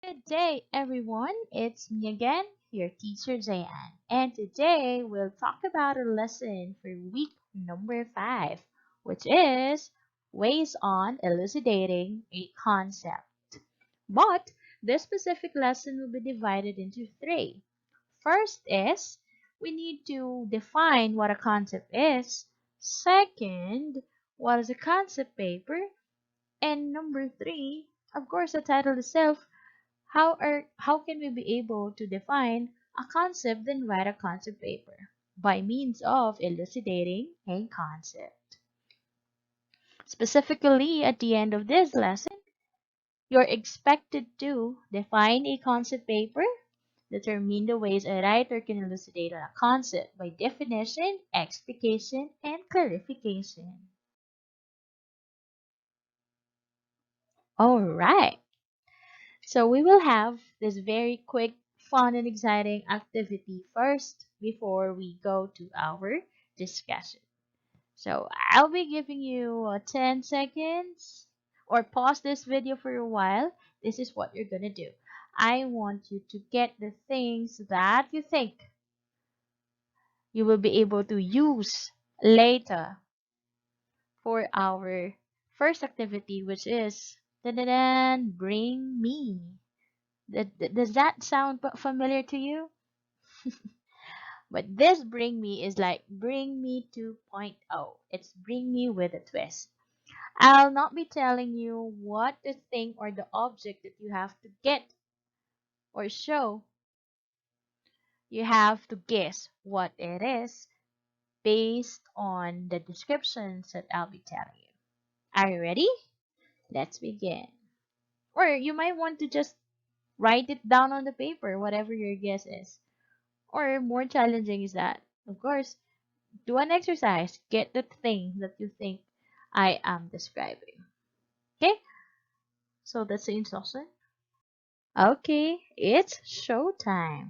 Good day, everyone. It's me again, your teacher Jayan, and today we'll talk about a lesson for week number 5, which is ways on elucidating a concept. But this specific lesson will be divided into 3. First is we need to define what a concept is. Second, what is a concept paper? And number 3, of course, the title itself, how can we be able to define a concept then write a concept paper? By means of elucidating a concept. Specifically, at the end of this lesson, you're expected to define a concept paper, determine the ways a writer can elucidate on a concept by definition, explication, and clarification. Alright, so we will have this very quick, fun, and exciting activity first before we go to our discussion. So I'll be giving you 10 seconds or pause this video for a while. This is what you're gonna do. I want you to get the things that you think you will be able to use later for our first activity, which is bring me. Does that sound familiar to you? But this bring me is like bring me 2.0. It's bring me with a twist. I'll not be telling you what the thing or the object that you have to get or show. You have to guess what it is based on the descriptions that I'll be telling you. Are you ready? Let's begin. Or you might want to just write it down on the paper, whatever your guess is. Or more challenging is that, of course, do an exercise. Get the thing that you think I am describing. Okay? So that's the instruction. Okay, it's showtime.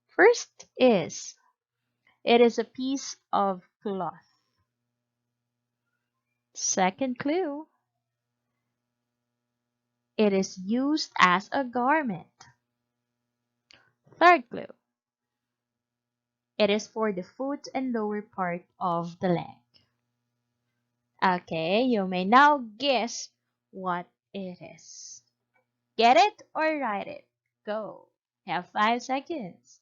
First is, it is a piece of cloth. Second clue, it is used as a garment. Third clue, it is for the foot and lower part of the leg. Okay, you may now guess what it is. Get it or write it? Go. You have 5 seconds.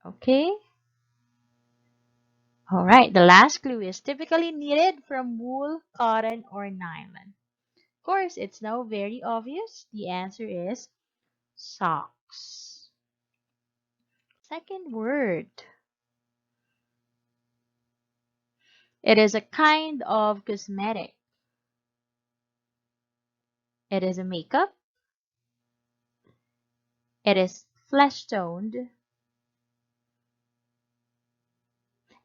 Okay. Alright, the last clue is typically knitted from wool, cotton, or nylon. Of course, it's now very obvious. The answer is socks. Second word. It is a kind of cosmetic. It is a makeup. It is flesh toned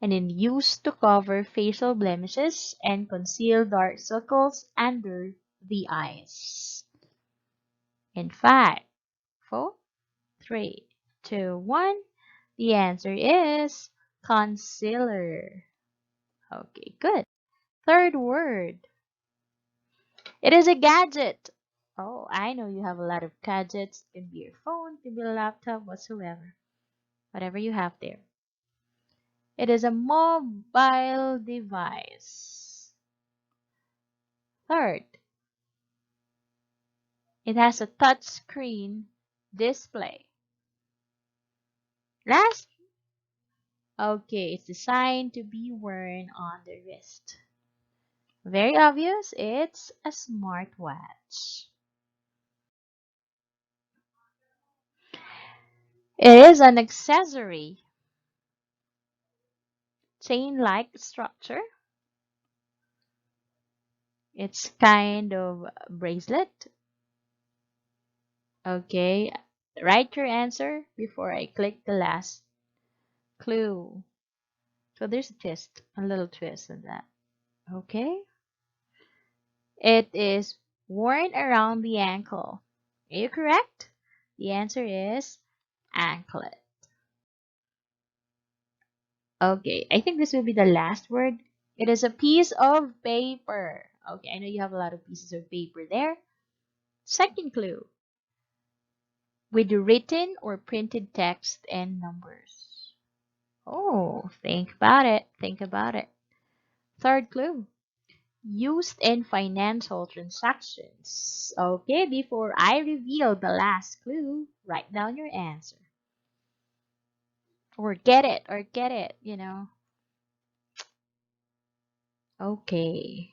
and in used to cover facial blemishes and conceal dark circles under the eyes. In 5, 4, 3, 2, 1. The answer is concealer. Okay, good. Third word. It is a gadget. Oh, I know you have a lot of gadgets. It can be your phone, it can be a laptop, whatsoever. Whatever you have there. It is a mobile device. Third, it has a touch screen display. Last, okay, it's designed to be worn on the wrist. Very obvious, it's a smartwatch. It is an accessory. Chain-like structure. It's kind of bracelet. Okay, write your answer before I click the last clue. So there's a little twist in that. Okay. It is worn around the ankle. Are you correct? The answer is anklet. Okay, I think this will be the last word. It is a piece of paper. Okay, I know you have a lot of pieces of paper there. Second clue, with written or printed text and numbers. Oh, think about it. Think about it. Third clue, used in financial transactions. Okay, before I reveal the last clue, write down your answer. Or get it, you know. Okay.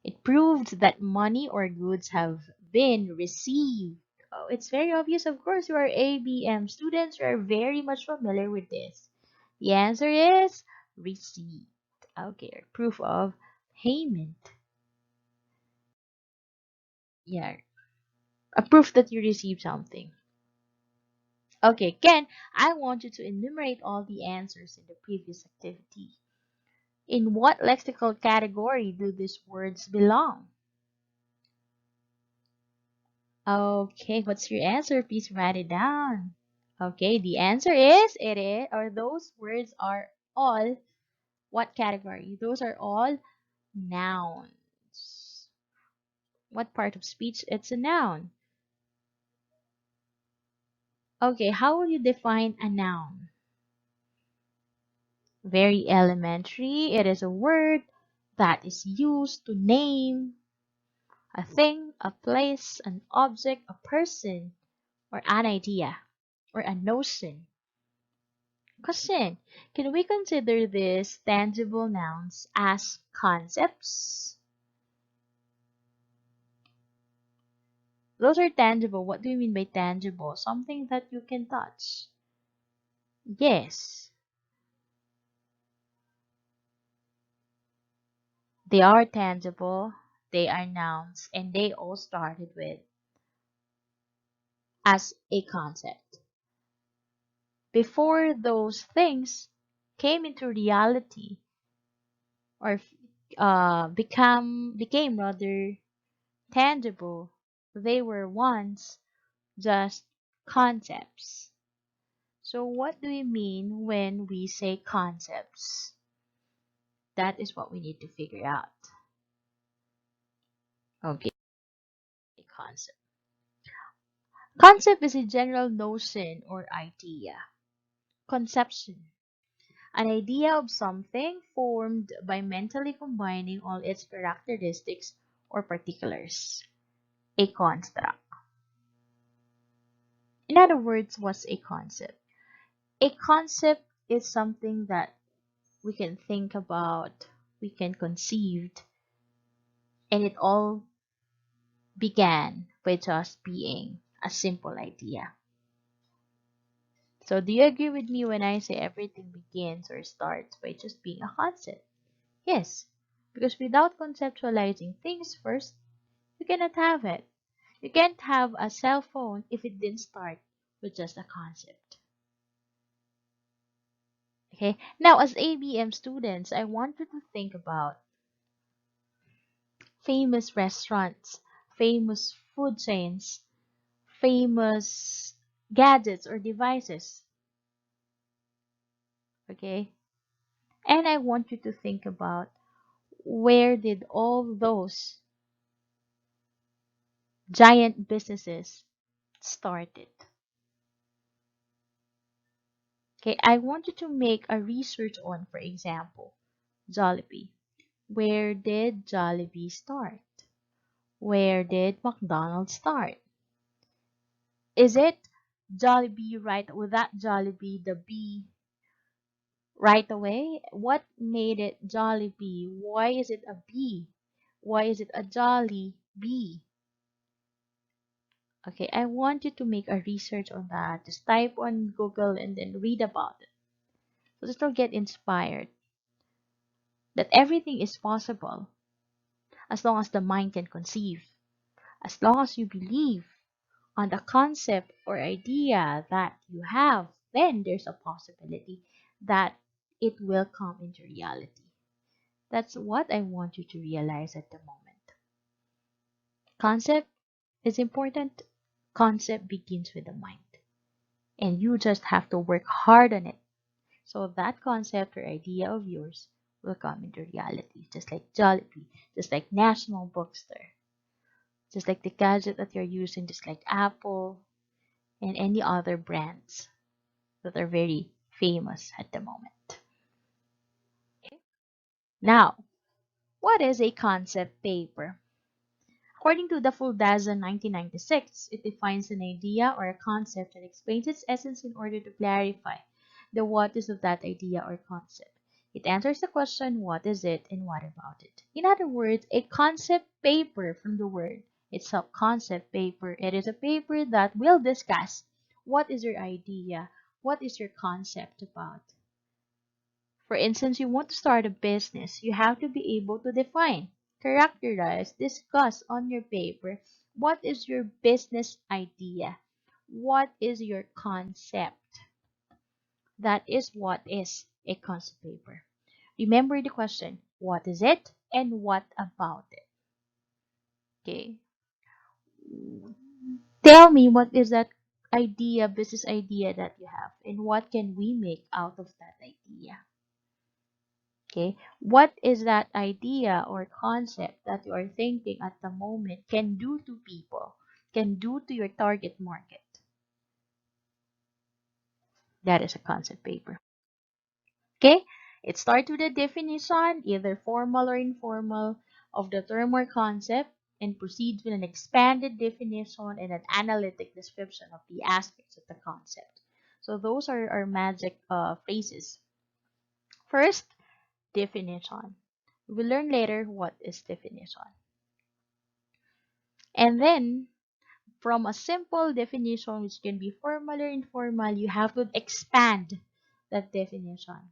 It proved that money or goods have been received. Oh, it's very obvious, of course, you are ABM students, you are very much familiar with this. The answer is receipt. Okay, proof of payment. Yeah, a proof that you received something. Okay, Ken, I want you to enumerate all the answers in the previous activity. In what lexical category do these words belong? Okay, what's your answer? Please write it down. Okay, the answer is or those words are all what category? Those are all nouns. What part of speech? It's a noun. Okay, how will you define a noun? Very elementary. It is a word that is used to name a thing, a place, an object, a person, or an idea, or a notion. Question: can we consider these tangible nouns as concepts? Those are tangible. What do you mean by tangible? Something that you can touch. Yes, they are tangible. They are nouns, and they all started with as a concept. Before those things came into reality or became rather tangible, they were once just concepts. So what do we mean when we say concepts? That is what we need to figure out. Okay, concept. Concept is a general notion or idea. Conception. An idea of something formed by mentally combining all its characteristics or particulars. A construct. In other words, what's a concept? A concept is something that we can think about, we can conceive, and it all began by just being a simple idea. So do you agree with me when I say everything begins or starts by just being a concept? Yes, because without conceptualizing things first, you cannot have it. You can't have a cell phone if it didn't start with just a concept. Okay, now as ABM students, I want you to think about famous restaurants, famous food chains, famous gadgets or devices. Okay, and I want you to think about where did all those giant businesses started. Okay, I want you to make a research on, for example, Jollibee. Where did Jollibee start? Where did McDonald's start? Is it Jollibee right without Jollibee, the B right away? What made it Jollibee? Why is it a B? Why is it a Jolly B? Okay, I want you to make a research on that. Just type on Google and then read about it. So just don't get inspired that everything is possible as long as the mind can conceive, as long as you believe on the concept or idea that you have, then there's a possibility that it will come into reality. That's what I want you to realize at the moment. Concept is important. Concept begins with the mind. And you just have to work hard on it so that concept or idea of yours will come into reality, just like Jollibee, just like National Bookstore. just like the gadget that you're using, just like Apple and any other brands that are very famous at the moment. Now, what is a concept paper? According to the Fuldaza 1996, it defines an idea or a concept and explains its essence in order to clarify the what is of that idea or concept. It answers the question, what is it and what about it? In other words, a concept paper from the word itself, concept paper. It is a paper that will discuss what is your idea, what is your concept about. For instance, you want to start a business, you have to be able to define, characterize, discuss on your paper what is your business idea, what is your concept. That is what is a concept paper. Remember the question, what is it and what about it? Okay. Tell me what is that idea, business idea that you have, and what can we make out of that idea? Okay, what is that idea or concept that you are thinking at the moment can do to people, can do to your target market? That is a concept paper. Okay, it starts with a definition, either formal or informal, of the term or concept, and proceeds with an expanded definition and an analytic description of the aspects of the concept. So those are our magic phrases. First, definition. We will learn later what is definition. And then, from a simple definition, which can be formal or informal, you have to expand that definition.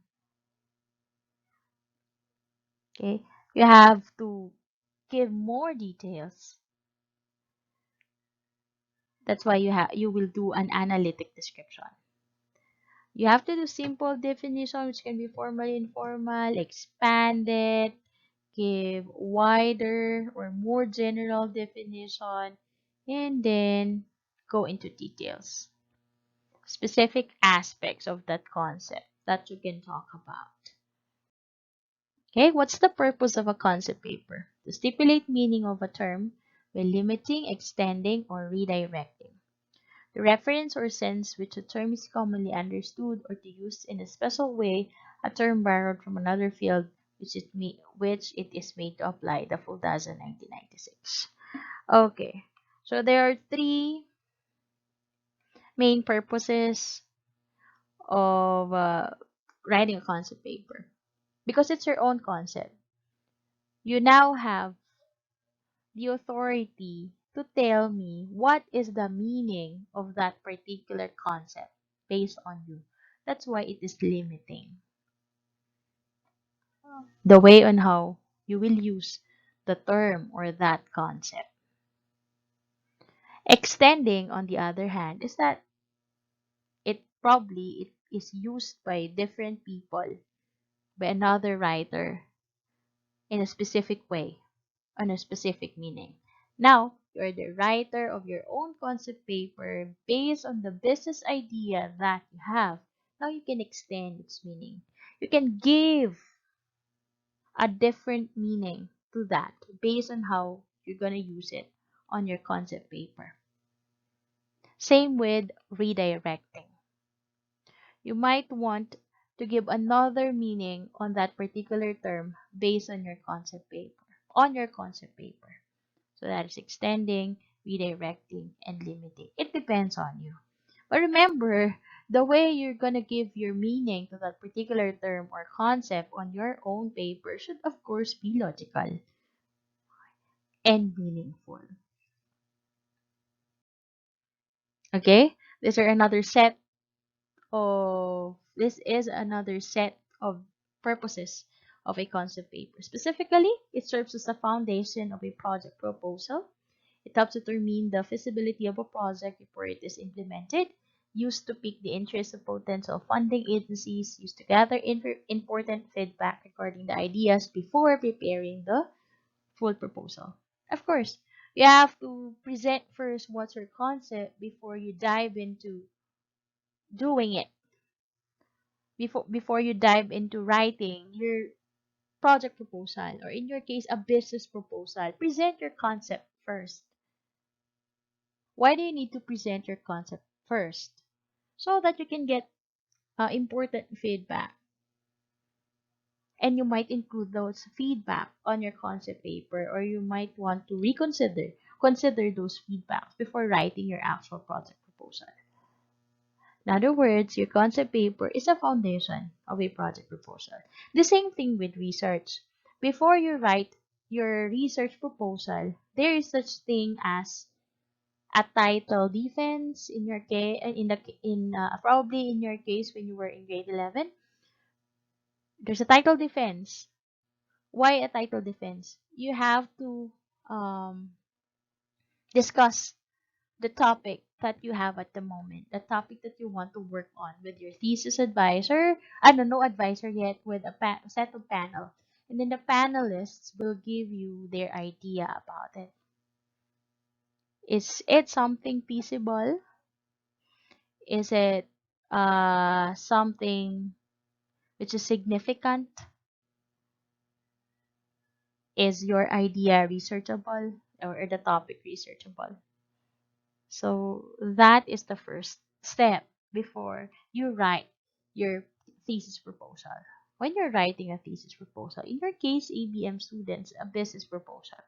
Okay? You have to give more details. That's why you will do an analytic description. You have to do simple definition, which can be formal, informal, expand it, give wider or more general definition, and then go into details. Specific aspects of that concept that you can talk about. Okay, what's the purpose of a concept paper? To stipulate meaning of a term by limiting, extending, or redirecting. The reference or sense which a term is commonly understood or to use in a special way, a term borrowed from another field which it is made to apply, the Fuldaza 1996. Okay, so there are three main purposes of writing a concept paper. Because it's your own concept, you now have the authority to tell me what is the meaning of that particular concept based on you. That's why it is limiting the way on how you will use the term or that concept. Extending, on the other hand, is that it is used by different people, by another writer in a specific way, on a specific meaning. Now, you're the writer of your own concept paper based on the business idea that you have. Now you can extend its meaning. You can give a different meaning to that based on how you're going to use it on your concept paper. Same with redirecting. You might want to give another meaning on that particular term based on your concept paper, on your concept paper. So that is extending, redirecting, and limiting. It depends on you. But remember, the way you're going to give your meaning to that particular term or concept on your own paper should, of course, be logical and meaningful. Okay? This is another set of purposes of a concept paper. Specifically, it serves as a foundation of a project proposal. It helps determine the feasibility of a project before it is implemented, used to pique the interest of potential funding agencies, used to gather important feedback regarding the ideas before preparing the full proposal. Of course, you have to present first what's your concept before you dive into doing it. Before you dive into writing your project proposal, or in your case, a business proposal, present your concept first. Why do you need to present your concept first? So that you can get important feedback. And you might include those feedback on your concept paper, or you might want to consider those feedbacks before writing your actual project proposal. In other words, your concept paper is a foundation of a project proposal. The same thing with research. Before you write your research proposal, there is such thing as a title defense in your case, probably in your case when you were in grade 11, there's a title defense. Why a title defense? You have to um, discuss the topic that you have at the moment, the topic that you want to work on with your thesis advisor. I don't know advisor yet, with a set of panel. And then the panelists will give you their idea about it. Is it something feasible? Is it something which is significant? Is your idea researchable, or the topic researchable? So that is the first step before you write your thesis proposal. When you're writing a thesis proposal, in your case, ABM students, a business proposal,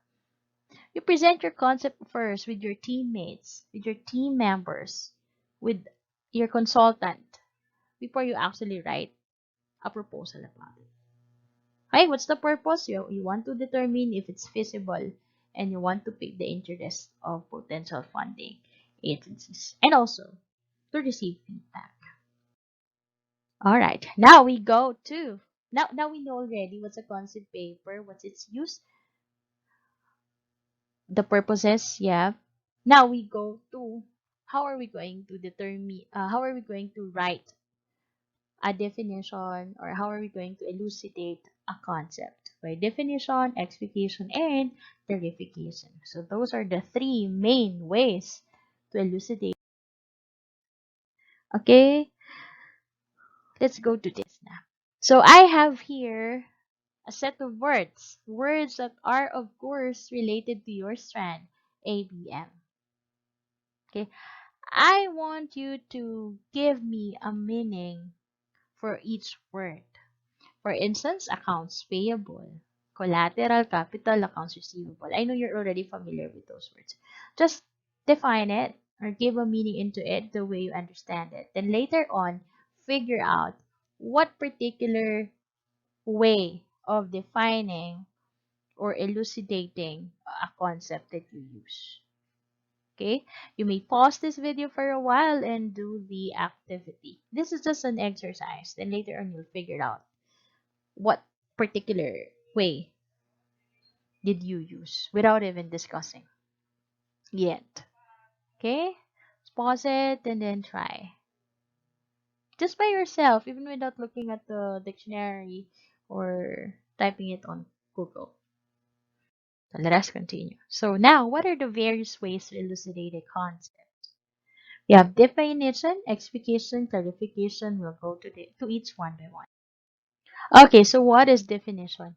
you present your concept first with your teammates, with your team members, with your consultant before you actually write a proposal about it. Hey, what's the purpose? You want to determine if it's feasible, and you want to pick the interest of potential funding agencies, and also to receive feedback. All right, now we go to now we know already what's a concept paper, what's its use, the purposes. Yeah. Now we go to how are we going to determine how are we going to write a definition, or how are we going to elucidate a concept by definition, explication, and clarification. So those are the three main ways to elucidate. Okay, let's go to this now. So I have here a set of words that are of course related to your strand, ABM. Okay, I want you to give me a meaning for each word. For instance, accounts payable, collateral, capital, accounts receivable. I know you're already familiar with those words. Just define it or give a meaning into it the way you understand it. Then later on, figure out what particular way of defining or elucidating a concept that you use. Okay, you may pause this video for a while and do the activity. This is just an exercise. Then later on, you'll figure out what particular way did you use without even discussing yet. Okay? Let's pause it and then try. Just by yourself, even without looking at the dictionary or typing it on Google. So let us continue. So now, what are the various ways to elucidate a concept? We have definition, explication, clarification. We'll go to each one by one. Okay, so what is definition?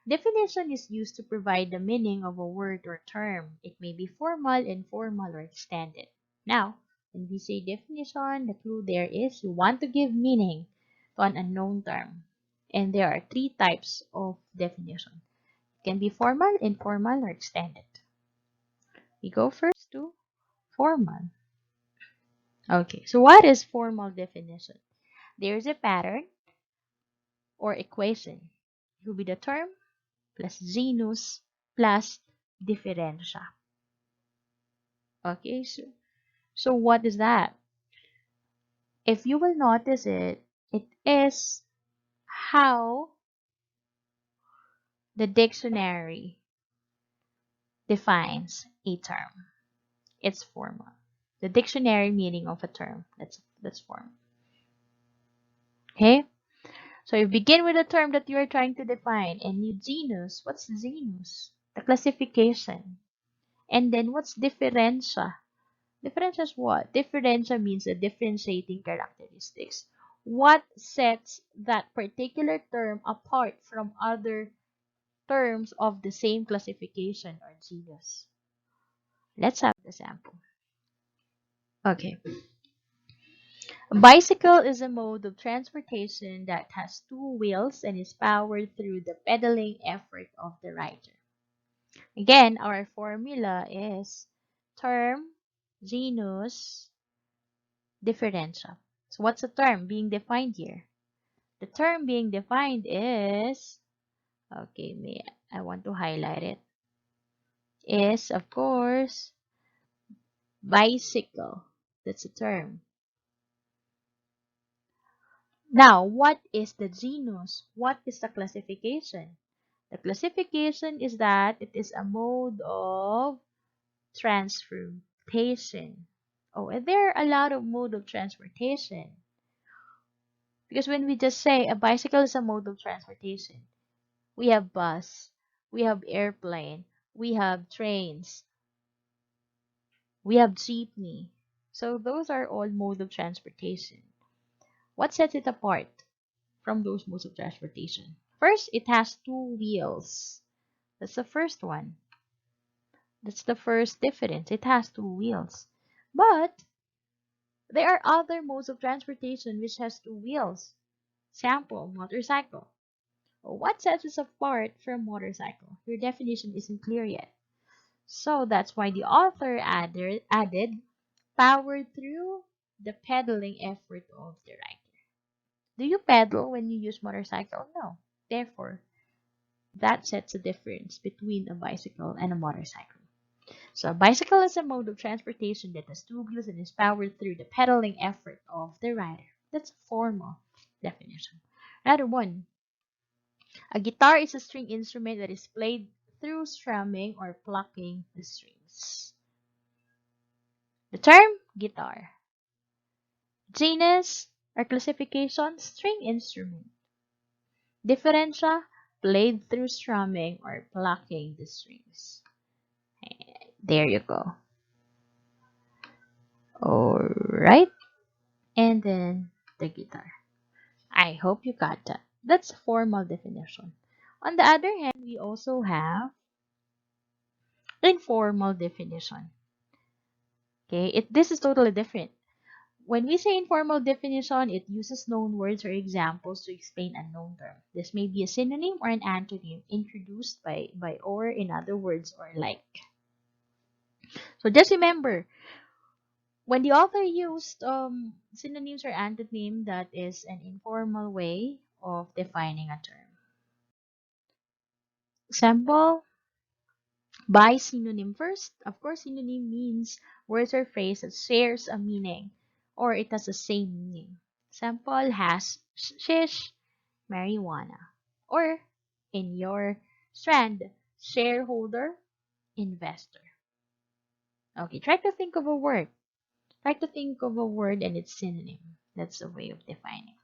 Definition is used to provide the meaning of a word or term. It may be formal, informal, or extended. Now, when we say definition, the clue there is you want to give meaning to an unknown term. And there are three types of definition. It can be formal, informal, or extended. We go first to formal. Okay, so what is formal definition? There is a pattern or equation. It will be the term plus genus plus differentia. Okay, so what is that? If you will notice it, it is how the dictionary defines a term. It's formal. The dictionary meaning of a term. That's formal. Okay? So you begin with a term that you are trying to define, and you genus. What's genus? The classification. And then what's differentia? Differentia is what? Differentia means the differentiating characteristics. What sets that particular term apart from other terms of the same classification or genus? Let's have the sample. Okay. A bicycle is a mode of transportation that has two wheels and is powered through the pedaling effort of the rider. Again, our formula is term, genus, differential. So what's the term being defined here? The term being defined is, okay, I want to highlight it, is of course bicycle. That's a term. Now, what is the genus? What is the classification? The classification is that it is a mode of transportation. Oh, and there are a lot of mode of transportation. Because when we just say a bicycle is a mode of transportation, we have bus, we have airplane, we have trains, we have jeepney. So those are all modes of transportation. What sets it apart from those modes of transportation? First, it has two wheels. That's the first one. That's the first difference. It has two wheels. But there are other modes of transportation which has two wheels. Sample, motorcycle. What sets us apart from motorcycle? Your definition isn't clear yet. So that's why the author added powered through the pedaling effort of the rider. Do you pedal when you use motorcycle? No. Therefore, that sets a difference between a bicycle and a motorcycle. So a bicycle is a mode of transportation that has two wheels and is powered through the pedaling effort of the rider. That's a formal definition. Another one. A guitar is a string instrument that is played through strumming or plucking the strings. The term guitar. Genus or classification, string instrument. Differentia, played through strumming or plucking the strings. There you go. Alright. And then the guitar. I hope you got that. That's a formal definition. On the other hand, we also have informal definition. Okay, this is totally different. When we say informal definition, it uses known words or examples to explain unknown term. This may be a synonym or an antonym introduced by or in other words or like. So just remember, when the author used synonyms or antonym, that is an informal way of defining a term. Example, by synonym first. Of course, synonym means words or phrase that shares a meaning or it has the same meaning. Example, has shish, marijuana. Or in your strand, shareholder, investor. Okay, try to think of a word. Try to think of a word and its synonym. That's a way of defining.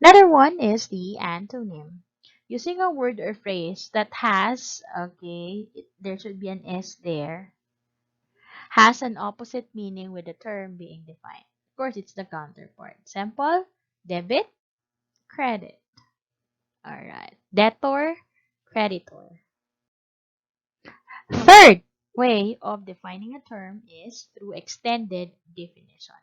Another one is the antonym. Using a word or phrase that has, okay, there should be an S there, has an opposite meaning with the term being defined. Of course, it's the counterpart. Example, debit, credit. Alright. Debtor, creditor. Third way of defining a term is through extended definition.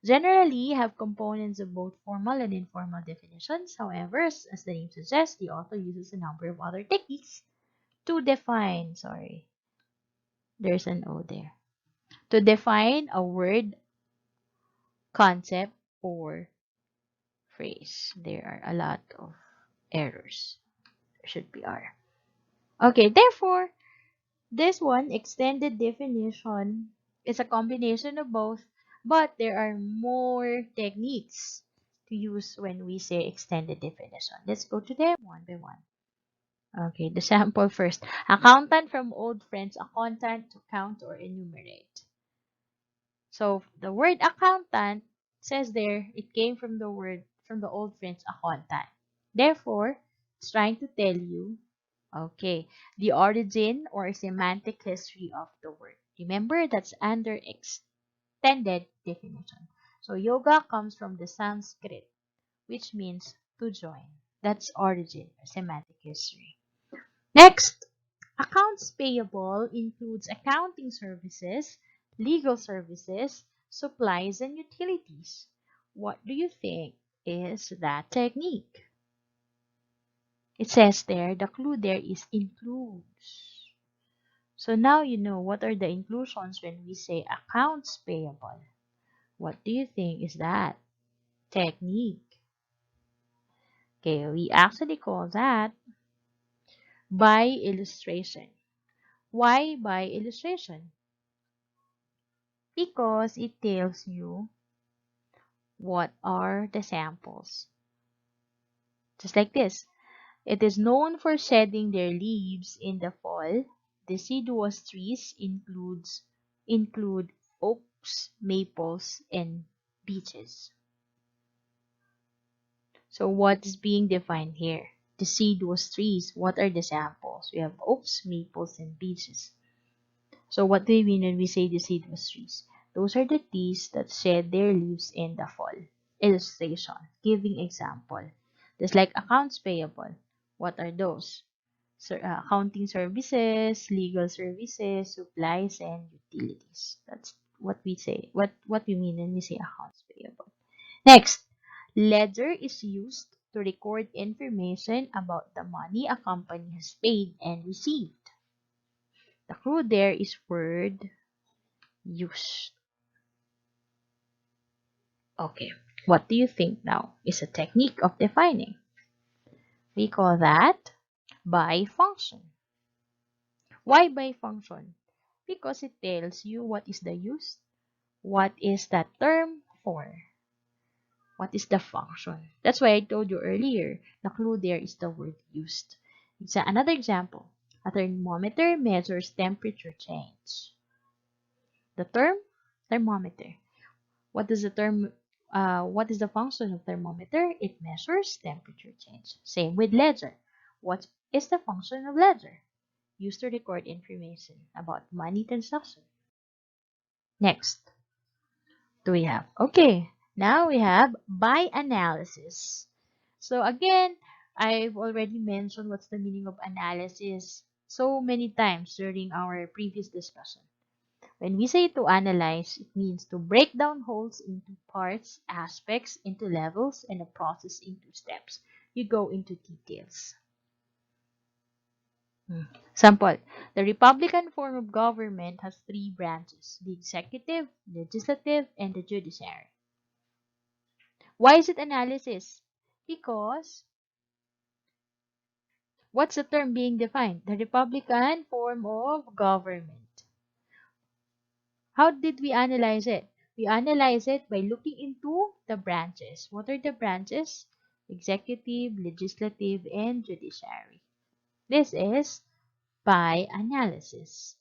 Generally have components of both formal and informal definitions. However, as the name suggests, the author uses a number of other techniques to define, there's an O there, to define a word, concept, or phrase. There are a lot of errors. There should be R. Okay, therefore, this one, extended definition, is a combination of both, but there are more techniques to use when we say extended definition. Let's go to them one by one. Okay, the sample first. Accountant from old friends, accountant to count or enumerate. So the word accountant says there, it came from the old friends accountant. Therefore, it's trying to tell you, okay, the origin or semantic history of the word. Remember, that's under extended definition. So yoga comes from the Sanskrit, which means to join. That's origin or semantic history. Next, accounts payable includes accounting services legal services, supplies, and utilities. What do you think is that technique? It says there, the clue there is includes. So now you know what are the inclusions when we say accounts payable. What do you think is that technique? Okay, we actually call that by illustration. Why by illustration? Because it tells you what are the samples. Just like this. It is known for shedding their leaves in the fall. Deciduous trees include oaks, maples, and beeches. So what is being defined here? Deciduous trees. What are the samples? We have oaks, maples, and beeches. So what do we mean when we say deciduous trees? Those are the trees that shed their leaves in the fall. Illustration. Giving example. Just like accounts payable. What are those? Accounting services, legal services, supplies, and utilities. That's what we say. What we mean when we say accounts payable. Next, ledger is used to record information about the money a company has paid and received. The clue there is word used. Okay, what do you think now is a technique of defining? We call that by function. Why by function? Because it tells you what is the use, what is that term for, what is the function. That's why I told you earlier, the clue there is the word used. Another example, a thermometer measures temperature change. The term thermometer. What is the function of thermometer? It measures temperature change. Same with ledger. What is the function of ledger? Used to record information about money transaction. Next, do we have? Okay, now we have by analysis. So again, I've already mentioned what's the meaning of analysis so many times during our previous discussion. When we say to analyze, it means to break down wholes into parts, aspects into levels, and a process into steps. You go into details. Sample. The Republican form of government has three branches: the executive, legislative, and the judiciary. Why is it analysis? Because what's the term being defined? The Republican form of government. How did we analyze it? We analyze it by looking into the branches. What are the branches? Executive, legislative, and judiciary. This is by analysis.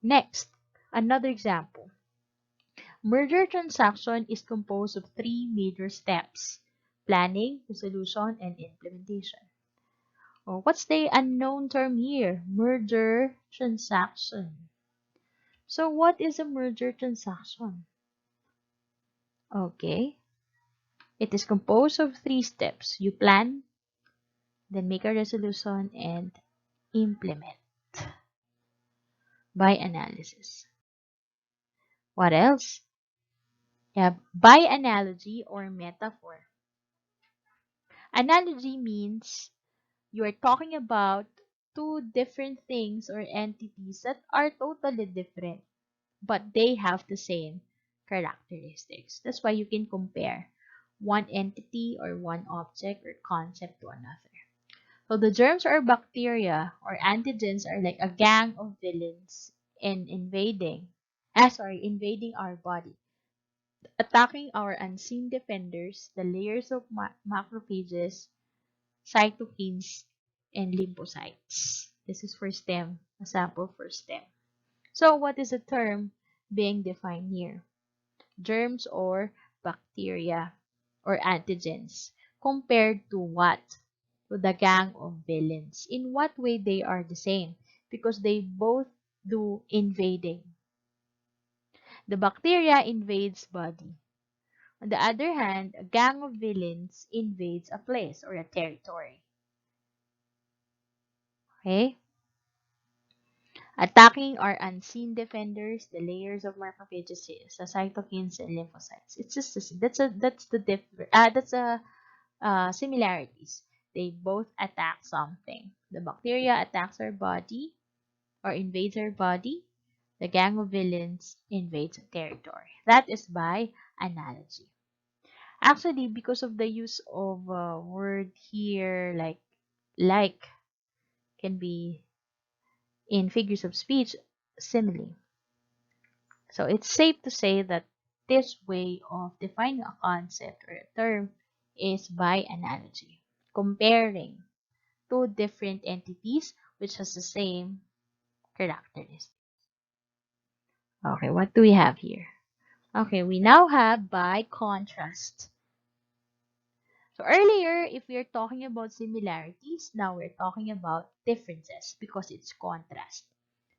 Next, another example. Merger transaction is composed of three major steps: planning, resolution, and implementation. Oh, what's the unknown term here? Merger transaction. So what is a merger transaction? Okay. It is composed of three steps. You plan, then make a resolution, and implement by analysis. What else? You have by analogy or metaphor. Analogy means you are talking about two different things or entities that are totally different, but they have the same characteristics. That's why you can compare one entity or one object or concept to another. So the germs or bacteria or antigens are like a gang of villains in invading our body, attacking our unseen defenders, the layers of macrophages, cytokines, and lymphocytes. This is for stem, a sample for stem. So what is the term being defined here? Germs or bacteria or antigens compared to what? To the gang of villains. In what way they are the same? Because they both do invading. The bacteria invades body. On the other hand, a gang of villains invades a place or a territory. Okay? Attacking our unseen defenders, the layers of macrophages, the cytokines and lymphocytes. It's just that's a similarities. They both attack something. The bacteria attacks our body or invades our body. The gang of villains invades territory. That is by analogy. Actually, because of the use of word here like can be in figures of speech simile. So it's safe to say that this way of defining a concept or a term is by analogy, comparing two different entities which has the same characteristics. Okay, what do we have here? Okay, we now have by contrast. So earlier, if we are talking about similarities, now we're talking about differences because it's contrast.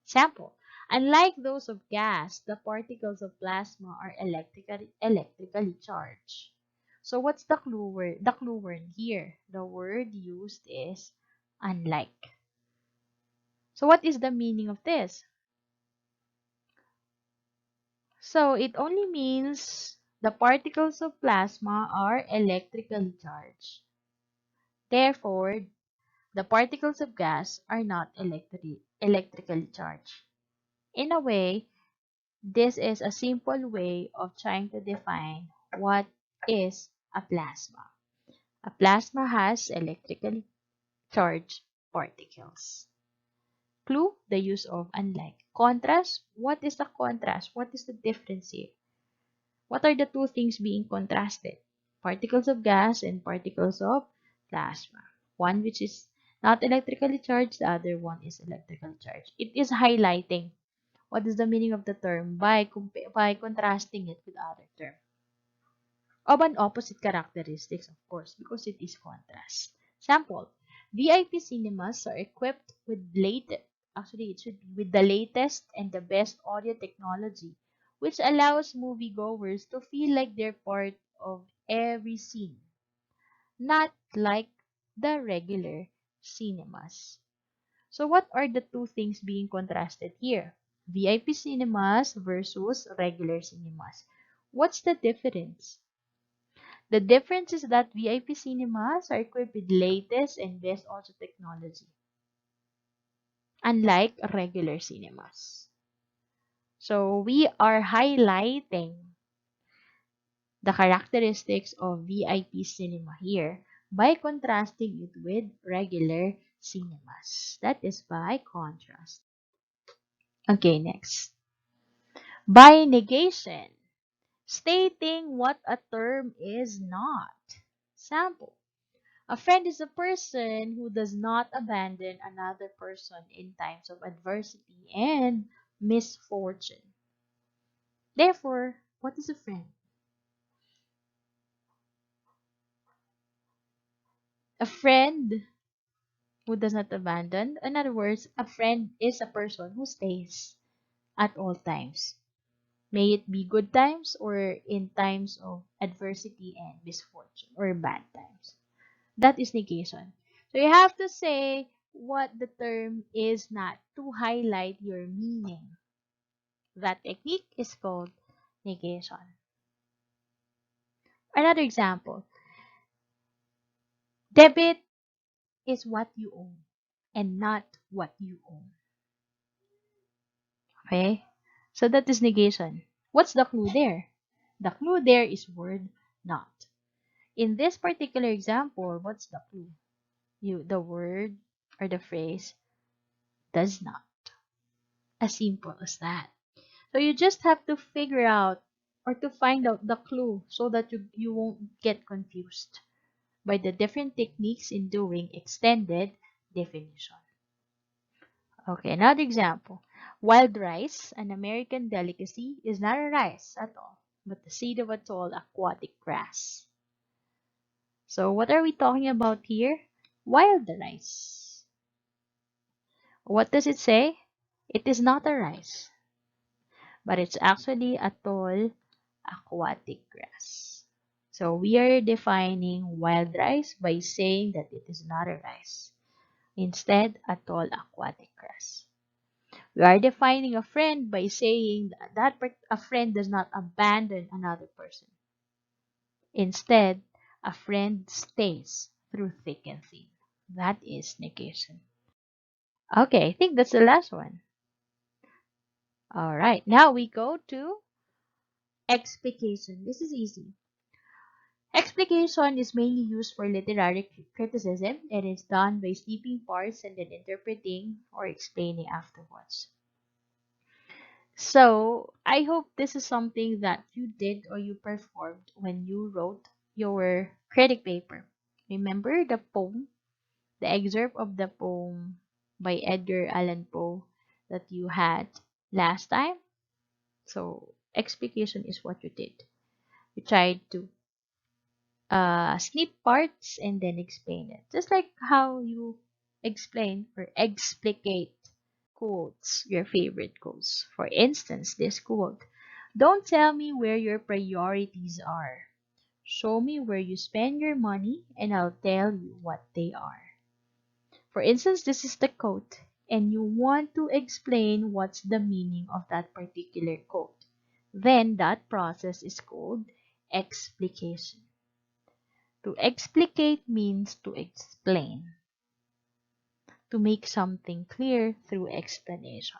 Sample. Unlike those of gas, the particles of plasma are electrically charged. So what's the clue word? The clue word here. The word used is unlike. So what is the meaning of this? So it only means the particles of plasma are electrically charged. Therefore, the particles of gas are not electrically charged. In a way, this is a simple way of trying to define what is a plasma. A plasma has electrically charged particles. Clue, the use of unlike. Contrast, what is the contrast? What is the difference here? What are the two things being contrasted? Particles of gas and particles of plasma. One which is not electrically charged, the other one is electrically charged. It is highlighting what is the meaning of the term by contrasting it with other term. Of an opposite characteristics, of course, because it is contrast. Sample. VIP cinemas are equipped with actually it should be with the latest and the best audio technology, which allows moviegoers to feel like they're part of every scene, not like the regular cinemas. So what are the two things being contrasted here? VIP cinemas versus regular cinemas. What's the difference? The difference is that VIP cinemas are equipped with latest and best audio technology, unlike regular cinemas. So we are highlighting the characteristics of VIP cinema here by contrasting it with regular cinemas. That is by contrast. Okay, next. By negation, stating what a term is not. Sample. A friend is a person who does not abandon another person in times of adversity and misfortune. Therefore, what is a friend? A friend who does not abandon. In other words, a friend is a person who stays at all times. May it be good times or in times of adversity and misfortune or bad times. That is negation. So you have to say what the term is not to highlight your meaning. That technique is called negation. Another example. Debit is what you own and not what you own. Okay? So that is negation. What's the clue there? The clue there is word not. In this particular example, what's the clue? The word or the phrase does not. As simple as that. So you just have to figure out or to find out the clue so that you won't get confused by the different techniques in doing extended definition. Okay, another example. Wild rice, an American delicacy, is not a rice at all, but the seed of a tall aquatic grass. So what are we talking about here? Wild rice. What does it say? It is not a rice, but it's actually a tall aquatic grass. So we are defining wild rice by saying that it is not a rice. Instead, a tall aquatic grass. We are defining a friend by saying a friend does not abandon another person. Instead, a friend stays through thick and thin. That is negation. Okay, I think that's the last one. All right, now we go to explication. This is easy. Explication is mainly used for literary criticism. It is done by skipping parts and then interpreting or explaining afterwards. So, I hope this is something that you did or you performed when you wrote your critic paper. Remember the poem, the excerpt of the poem by Edgar Allan Poe that you had last time? So, explication is what you did. You tried to snip parts and then explain it. Just like how you explain or explicate quotes, your favorite quotes. For instance, this quote, "Don't tell me where your priorities are. Show me where you spend your money and I'll tell you what they are." For instance, this is the quote and you want to explain what's the meaning of that particular quote. Then that process is called explication. To explicate means to explain, to make something clear through explanation.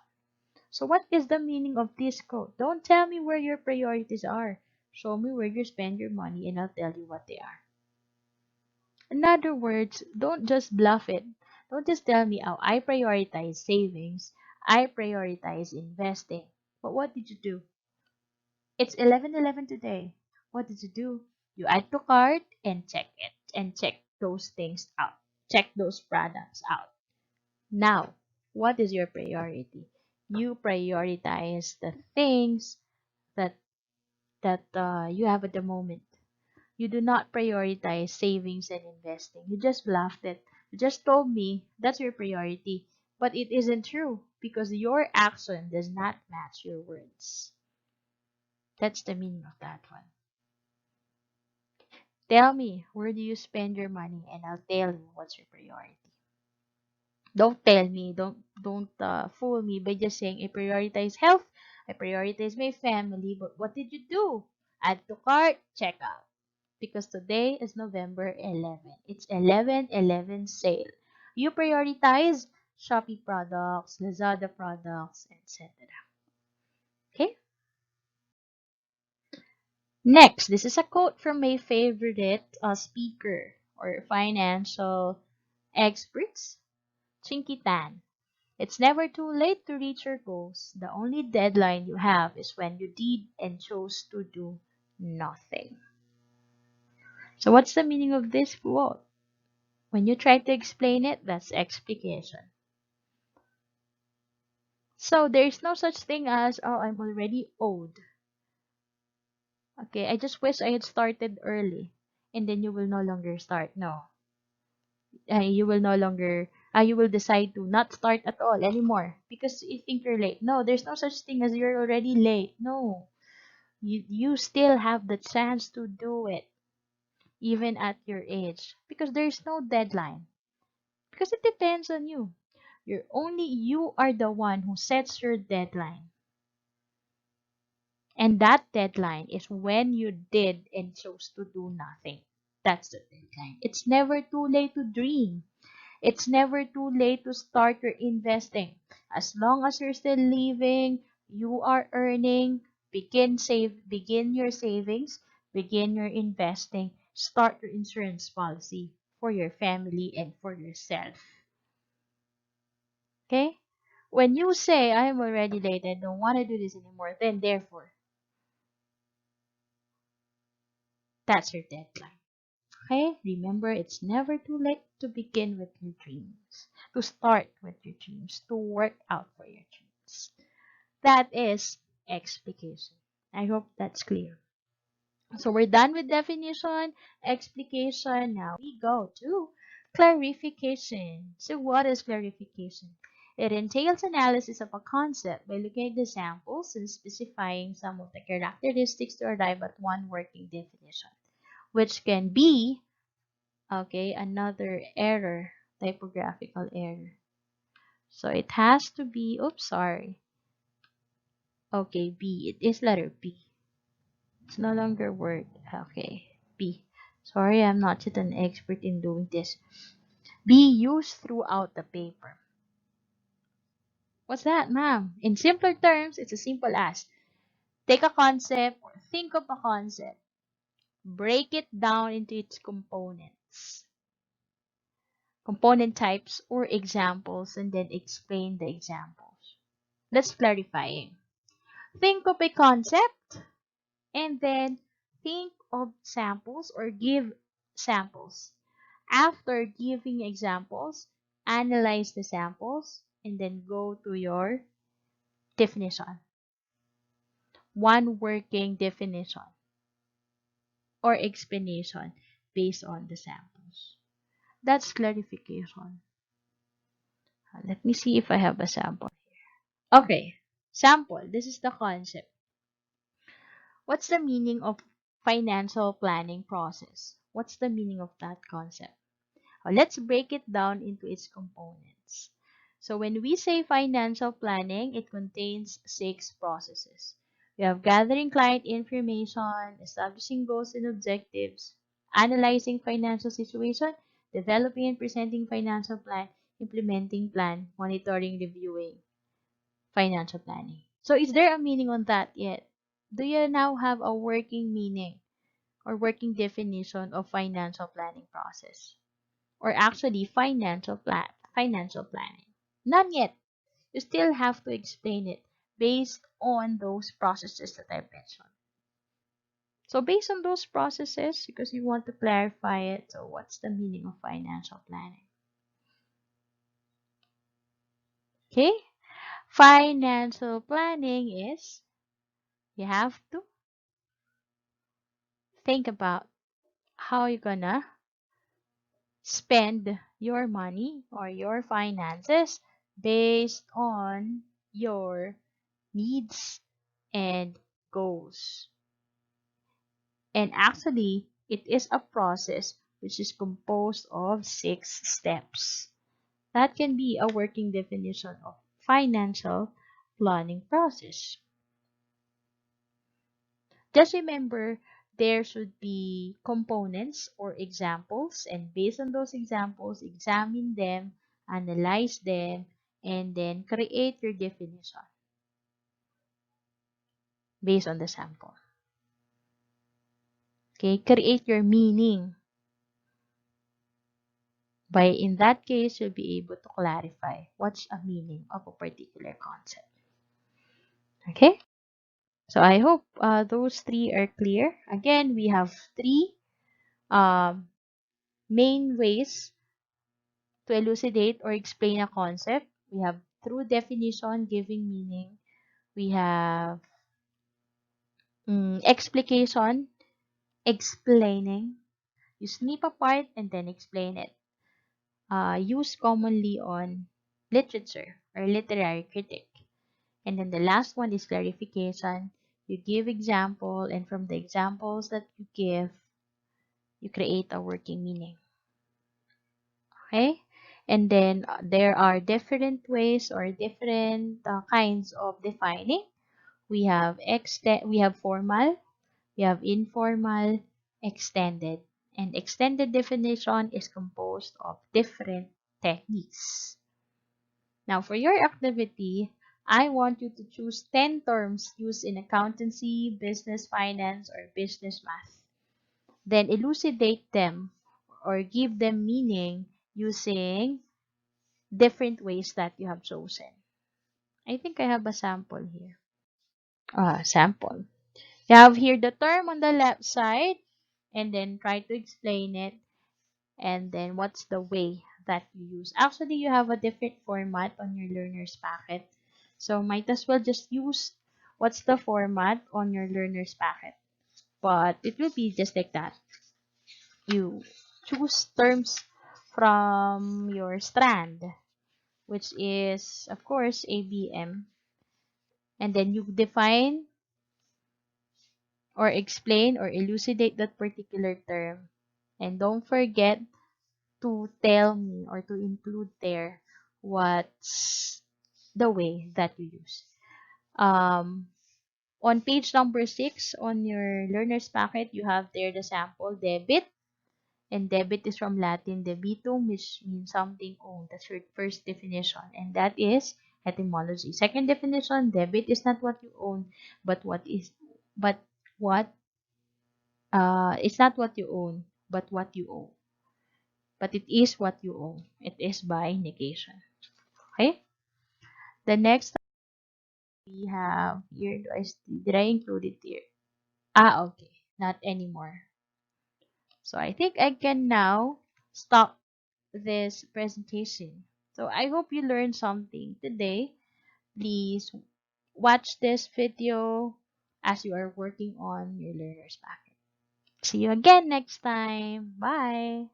So what is the meaning of this quote? Don't tell me where your priorities are. Show me where you spend your money and I'll tell you what they are. In other words, don't just bluff it. Don't just tell me, oh, I prioritize savings. I prioritize investing. But what did you do? It's 11:11 today. What did you do? You add to cart and check it and check those things out. Check those products out. Now, what is your priority? You prioritize the things that you have at the moment. You do not prioritize savings and investing. You just bluffed it. You just told me that's your priority. But it isn't true because your action does not match your words. That's the meaning of that one. Tell me, where do you spend your money and I'll tell you what's your priority. Don't tell me, don't fool me by just saying I prioritize health, I prioritize my family, but what did you do? Add to cart, check out. Because today is November 11. It's 11/11 sale. You prioritize Shopee products, Lazada products, etc. Okay? Next, this is a quote from my favorite speaker or financial experts, Chinky Tan. It's never too late to reach your goals. The only deadline you have is when you did and chose to do nothing. So what's the meaning of this quote? When you try to explain it, that's explication. So there's no such thing as, oh, I'm already old. Okay, I just wish I had started early. And then you will no longer start. No. You will no longer, you will decide to not start at all anymore because you think you're late. No, there's no such thing as you're already late. No. You still have the chance to do it even at your age because there's no deadline. Because it depends on you. You are the one who sets your deadline. And that deadline is when you did and chose to do nothing. That's the deadline. It's never too late to dream. It's never too late to start your investing. As long as you're still living, you are earning, begin your savings, begin your investing, start your insurance policy for your family and for yourself. Okay? When you say, I'm already late, I don't want to do this anymore, then therefore, that's your deadline. Okay? Remember, it's never too late to begin with your dreams, to start with your dreams, to work out for your dreams. That is explication. I hope that's clear. So we're done with definition, explication. Now we go to clarification. So what is clarification? It entails analysis of a concept by looking at the samples and specifying some of the characteristics to arrive at one working definition, which can be, okay, another error, typographical error. So it has to be, oops, sorry. Okay, B. It is letter B. It's no longer word. Okay, B. Sorry, I'm not yet an expert in doing this. Be used throughout the paper. What's that, ma'am? In simpler terms, it's as simple as take a concept or think of a concept, break it down into its components, component types or examples, and then explain the examples. That's clarifying. Think of a concept and then think of samples or give samples. After giving examples, analyze the samples and then go to your definition. One working definition or explanation based on the samples. That's clarification. Let me see if I have a sample. Okay, sample. This is the concept. What's the meaning of financial planning process? What's the meaning of that concept? Let's break it down into its components. So when we say financial planning, it contains 6 processes. We have gathering client information, establishing goals and objectives, analyzing financial situation, developing and presenting financial plan, implementing plan, monitoring, reviewing financial planning. So is there a meaning on that yet? Do you now have a working meaning or working definition of financial planning process? Or actually financial planning? None yet. You still have to explain it based on those processes that I mentioned. So based on those processes, because you want to clarify it, so what's the meaning of financial planning? Okay? Financial planning is you have to think about how you're gonna spend your money or your finances based on your needs and goals. And actually, it is a process which is composed of 6 steps. That can be a working definition of financial planning process. Just remember, there should be components or examples, and based on those examples, examine them, analyze them, and then create your definition based on the sample. Okay, create your meaning. By in that case, you'll be able to clarify what's a meaning of a particular concept. Okay, so I hope those 3 are clear. Again, we have 3 um, main ways to elucidate or explain a concept. We have through definition, giving meaning. We have explication, explaining. You snip apart and then explain it. Used commonly on literature or literary critic. And then the last one is clarification. You give example, and from the examples that you give, you create a working meaning. Okay? And then there are different ways or different kinds of defining. We have formal, we have informal, extended. And extended definition is composed of different techniques. Now, for your activity, I want you to choose 10 terms used in accountancy, business finance, or business math. Then elucidate them or give them meaning using different ways that you have chosen. I think I have a sample here. Sample. You have here the term on the left side and then try to explain it and then what's the way that you use. Actually, you have a different format on your learner's packet. So might as well just use what's the format on your learner's packet. But it will be just like that. You choose terms from your strand, which is, of course, ABM. And then you define or explain or elucidate that particular term. And don't forget to tell me or to include there what's the way that you use. Um, on page number 6 on your learner's packet, you have there the sample debit. And debit is from Latin debitum, which means something owned. That's your first definition. And that is etymology. Second definition, debit is not what you own, but what it's not what you own, but what you own. But it is what you own. It is by negation. Okay? The next we have here, did I include it here? Ah, okay. Not anymore. So I think I can now stop this presentation. So I hope you learned something today. Please watch this video as you are working on your learner's packet. See you again next time. Bye.